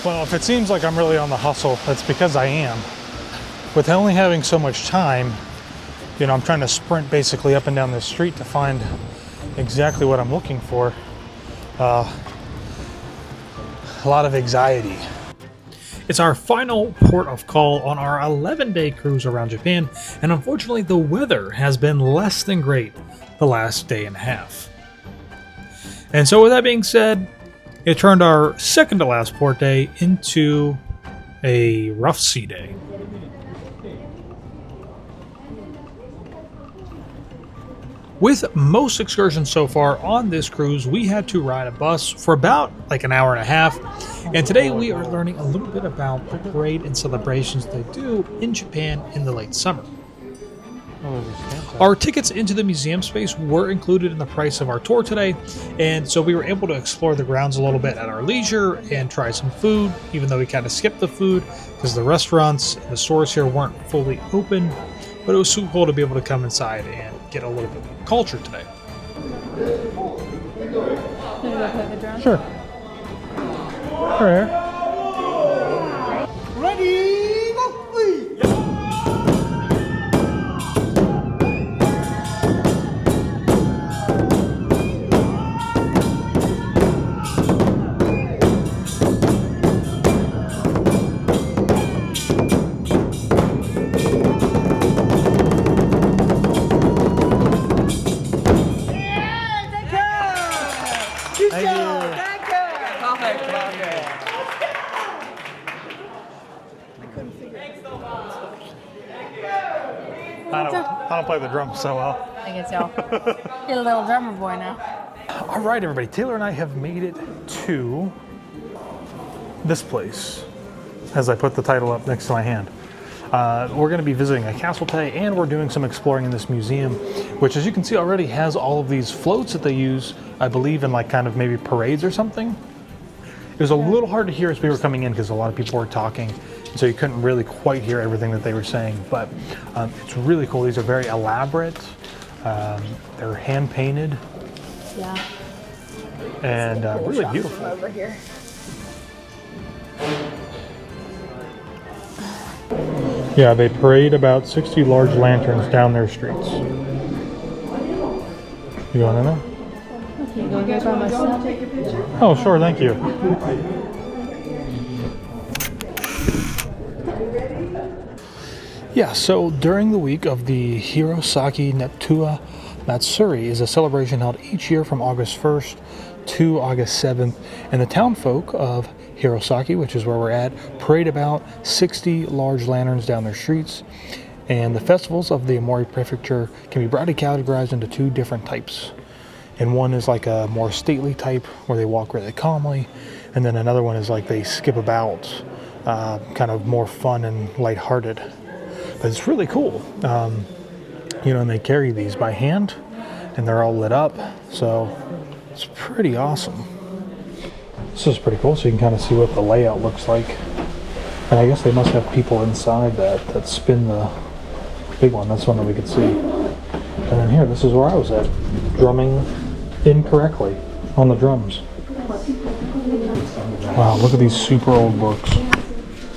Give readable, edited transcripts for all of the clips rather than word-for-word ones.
Well, if it seems like I'm really on the hustle, that's because I am. With only having so much time, you know, I'm trying to sprint basically up and down this street to find exactly what I'm looking for. A lot of anxiety. It's our final port of call on our 11-day cruise around Japan, and unfortunately the weather has been less than great the last day and a half. And so with that being said, it turned our second to last port day into a rough sea day. With most excursions so far on this cruise, we had to ride a bus for about like an hour and a half. And today we are learning a little bit about the parade and celebrations they do in Japan in the late summer. Our tickets into the museum space were included in the price of our tour today, and so we were able to explore the grounds a little bit at our leisure and try some food, even though we kind of skipped the food because the restaurants and the stores here weren't fully open. But it was super cool to be able to come inside and get a little bit of culture today. Sure. Right here. Ready, go, please. I don't play the drums so well. I guess y'all. You're a little drummer boy now. All right, everybody. Taylor and I have made it to this place, as I put the title up next to my hand. We're going to be visiting a castle today, and we're doing some exploring in this museum, which, as you can see already, has all of these floats that they use, I believe, in like kind of maybe parades or something. It was a little hard to hear as we were coming in because a lot of people were talking, so you couldn't really quite hear everything that they were saying, but it's really cool. These are very elaborate. They're hand painted. Yeah. And really beautiful. Over here. Yeah, they parade about 60 large lanterns down their streets. You going in there? You going here by myself? Take a picture? Oh, sure, thank you. Yeah, so during the week of the Hirosaki Nettua Matsuri is a celebration held each year from August 1st to August 7th, and the townfolk of Hirosaki, which is where we're at, parade about 60 large lanterns down their streets. And the festivals of the Aomori prefecture can be broadly categorized into two different types. And one is like a more stately type where they walk really calmly, and then another one is like they skip about, kind of more fun and lighthearted. But it's really cool. You know, and they carry these by hand, and they're all lit up, so it's pretty awesome. This is pretty cool, so you can kind of see what the layout looks like. And I guess they must have people inside that spin the big one. That's one that we could see. And then here, this is where I was at, drumming incorrectly on the drums. Wow, look at these super old books.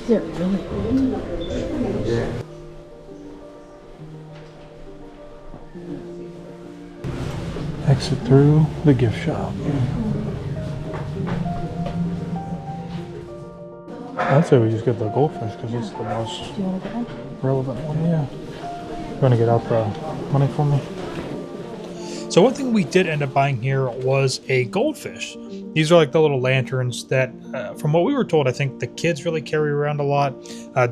They're really old. Yeah. Exit through the gift shop. I'd say we just get the goldfish because it's the most relevant one. Yeah. You want to get out the money for me? So one thing we did end up buying here was a goldfish. These are like the little lanterns that, from what we were told, I think the kids really carry around a lot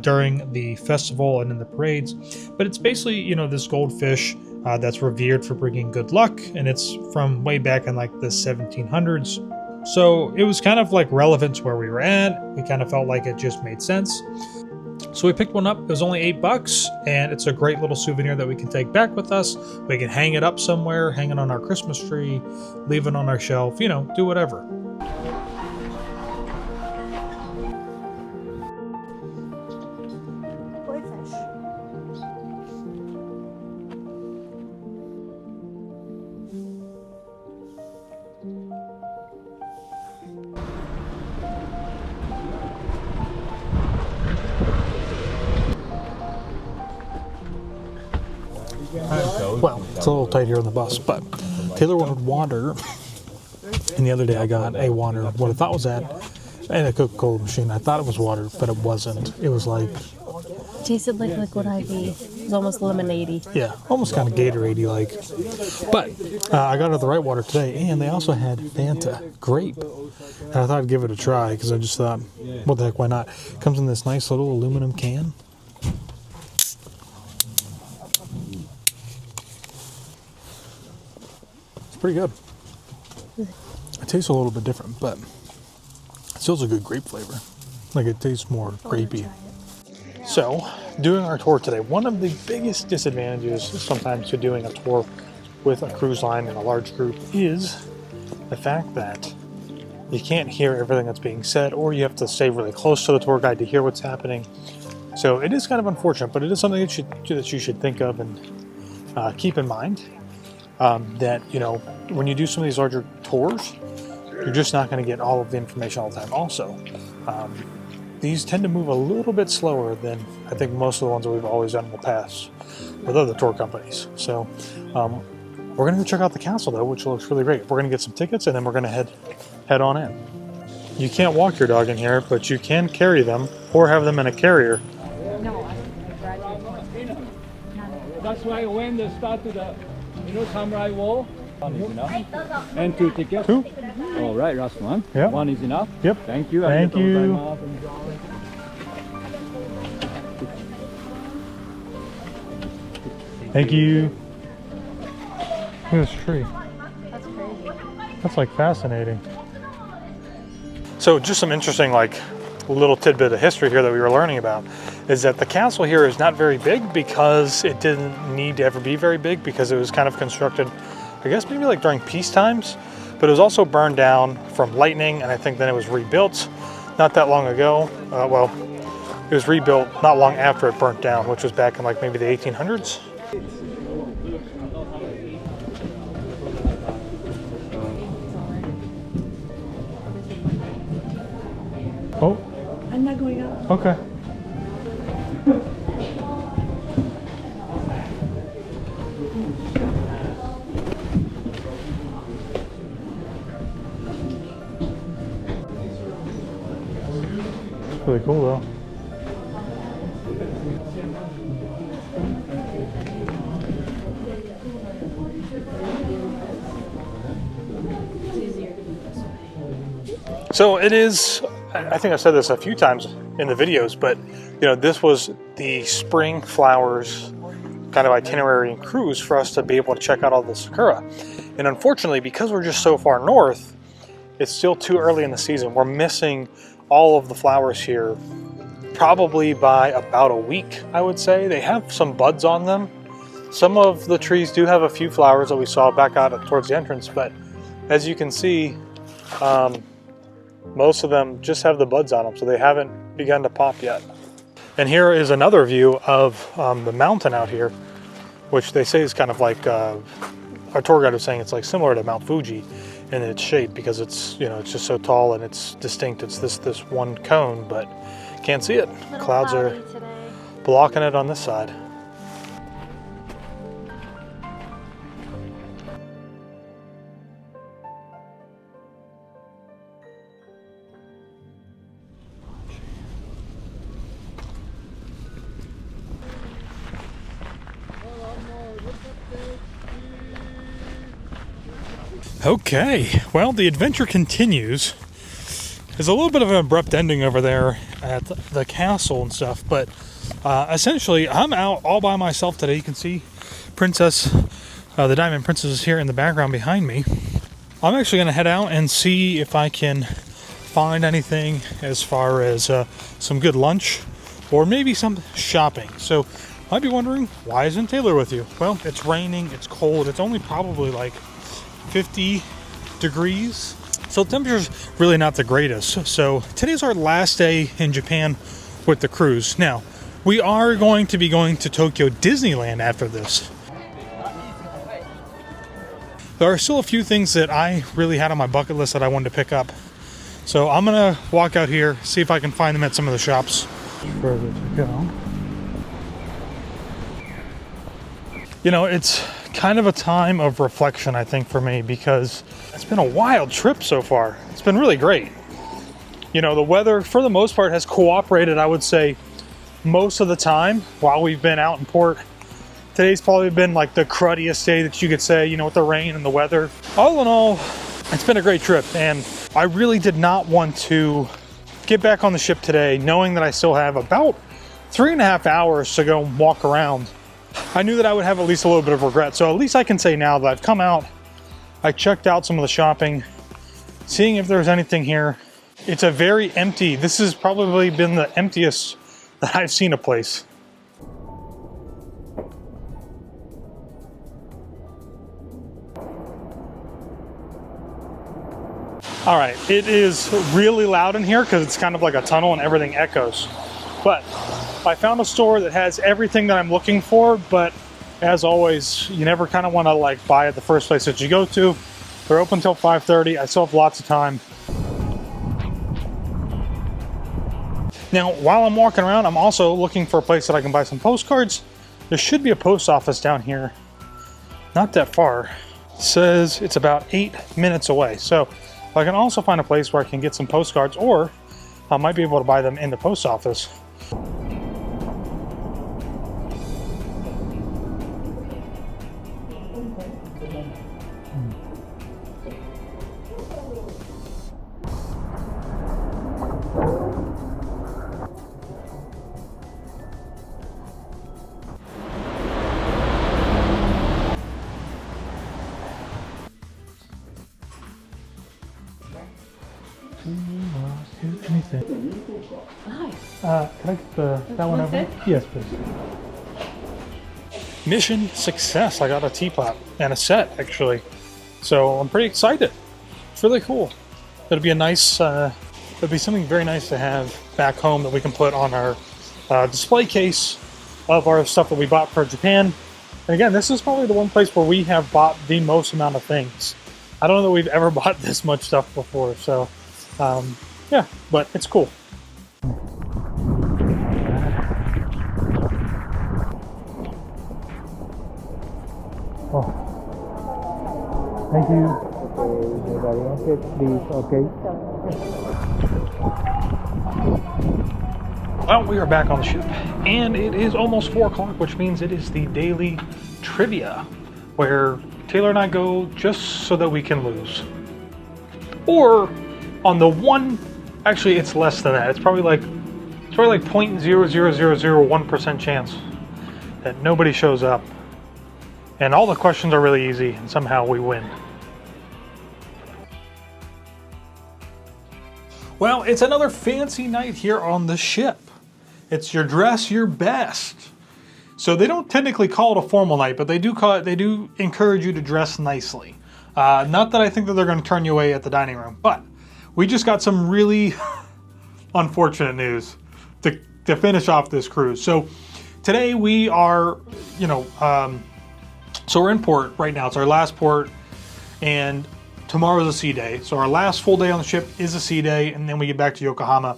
during the festival and in the parades. But it's basically, you know, this goldfish that's revered for bringing good luck, and it's from way back in like the 1700s. So it was kind of like relevant to where we were at. We kind of felt like it just made sense. So we picked one up. It was only $8, and it's a great little souvenir that we can take back with us. We can hang it up somewhere, hang it on our Christmas tree, leave it on our shelf, you know, do whatever. a little tight here on the bus, but Taylor wanted water, and the other day I got a water, what I thought was that, and a Coca-Cola machine. I thought it was water, but it wasn't. It was like... It tasted like liquid IV. It was almost lemonade-y. Yeah, almost kind of Gatorade-y like. But I got her the right water today, and they also had Fanta grape. And I thought I'd give it a try, because I just thought, what the heck, why not? Comes in this nice little aluminum can. It's pretty good. It tastes a little bit different, but it still has a good grape flavor. Like, it tastes more grapey. So, doing our tour today, one of the biggest disadvantages sometimes to doing a tour with a cruise line in a large group is the fact that you can't hear everything that's being said, or you have to stay really close to the tour guide to hear what's happening. So it is kind of unfortunate, but it is something that you should think of and keep in mind. That, you know, when you do some of these larger tours, you're just not going to get all of the information all the time. Also, these tend to move a little bit slower than I think most of the ones that we've always done in the past with other tour companies. So we're going to go check out the castle, though, which looks really great. We're going to get some tickets, and then we're going to head on in. You can't walk your dog in here, but you can carry them or have them in a carrier. That's why when they start to the, samurai wall, one is enough. And 2 tickets. 2? All right, last one. Yep. 1 is enough. Yep. Thank you. Thank you. Thank you. Look at this tree. That's crazy. That's like fascinating. So just some interesting like little tidbit of history here that we were learning about is that the castle here is not very big because it didn't need to ever be very big because it was kind of constructed, I guess maybe like during peace times, but it was also burned down from lightning, and I think then it was rebuilt not that long ago. Well, it was rebuilt not long after it burnt down, which was back in like maybe the 1800s. Oh. I'm not going up. Okay. Really cool though. So it is, I think I've said this a few times in the videos, but you know, this was the spring flowers kind of itinerary and cruise for us to be able to check out all the sakura. And unfortunately, because we're just so far north, it's still too early in the season. We're missing all of the flowers here probably by about a week, I would say. They have some buds on them. Some of the trees do have a few flowers that we saw back out towards the entrance, but as you can see, most of them just have the buds on them, so they haven't begun to pop yet. And here is another view of the mountain out here, which they say is kind of like, our tour guide was saying it's like similar to Mount Fuji in its shape because it's, you know, it's just so tall and it's distinct. It's this one cone, but can't see it. Clouds are blocking it on this side. Okay, well, the adventure continues. There's a little bit of an abrupt ending over there at the castle and stuff, but essentially I'm out all by myself today. You can see Princess, the Diamond Princess is here in the background behind me. I'm actually going to head out and see if I can find anything as far as some good lunch or maybe some shopping. So you might be wondering, why isn't Taylor with you? Well, it's raining, it's cold, it's only probably like 50 degrees. So the temperature's really not the greatest. So today's our last day in Japan with the cruise. Now, we are going to be going to Tokyo Disneyland after this. There are still a few things that I really had on my bucket list that I wanted to pick up. So I'm gonna walk out here, see if I can find them at some of the shops. Further to go. You know, it's kind of a time of reflection, I think, for me, because it's been a wild trip so far. It's been really great. You know, the weather, for the most part, has cooperated, I would say, most of the time while we've been out in port. Today's probably been like the cruddiest day that you could say, you know, with the rain and the weather. All in all, it's been a great trip, and I really did not want to get back on the ship today knowing that I still have about 3.5 hours to go walk around. I knew that I would have at least a little bit of regret, so at least I can say now that I've come out, I checked out some of the shopping, seeing if there's anything here. It's a very empty, this has probably been the emptiest that I've seen a place. All right, it is really loud in here because it's kind of like a tunnel and everything echoes. But I found a store that has everything that I'm looking for, but as always, you never kind of want to like buy at the first place that you go to. They're open till 5:30. I still have lots of time. Now, while I'm walking around, I'm also looking for a place that I can buy some postcards. There should be a post office down here, not that far. It says it's about 8 minutes away. So I can also find a place where I can get some postcards, or I might be able to buy them in the post office. Anything. Can I get that one over? Yes, please. Mission success. I got a teapot and a set, actually. So I'm pretty excited. It's really cool. It'll be a nice, it'll be something very nice to have back home that we can put on our display case of our stuff that we bought for Japan. And again, this is probably the one place where we have bought the most amount of things. I don't know that we've ever bought this much stuff before, so yeah, but it's cool. Oh, thank you. Okay. Well, we are back on the ship, and it is almost 4 o'clock, which means it is the daily trivia, where Taylor and I go just so that we can lose. Or on the one, actually it's less than that. It's probably like 0.00001% chance that nobody shows up. And all the questions are really easy, and somehow we win. Well, it's another fancy night here on the ship. It's your dress your best. So they don't technically call it a formal night, but they do encourage you to dress nicely. Not that I think that they're going to turn you away at the dining room, but we just got some really unfortunate news to finish off this cruise. So today we are, so we're in port right now. It's our last port, and tomorrow's a sea day. So our last full day on the ship is a sea day, and then we get back to Yokohama.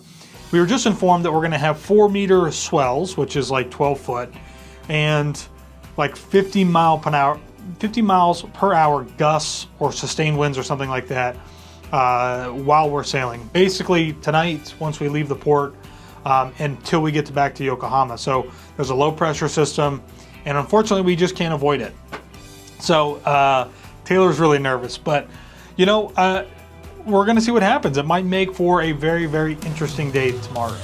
We were just informed that we're going to have 4-meter swells, which is like 12 foot, and like 50 miles per hour gusts or sustained winds or something like that while we're sailing. Basically tonight, once we leave the port, until we get back to Yokohama. So there's a low pressure system, and unfortunately we just can't avoid it. So Taylor's really nervous, but we're going to see what happens. It might make for a very, very interesting day tomorrow.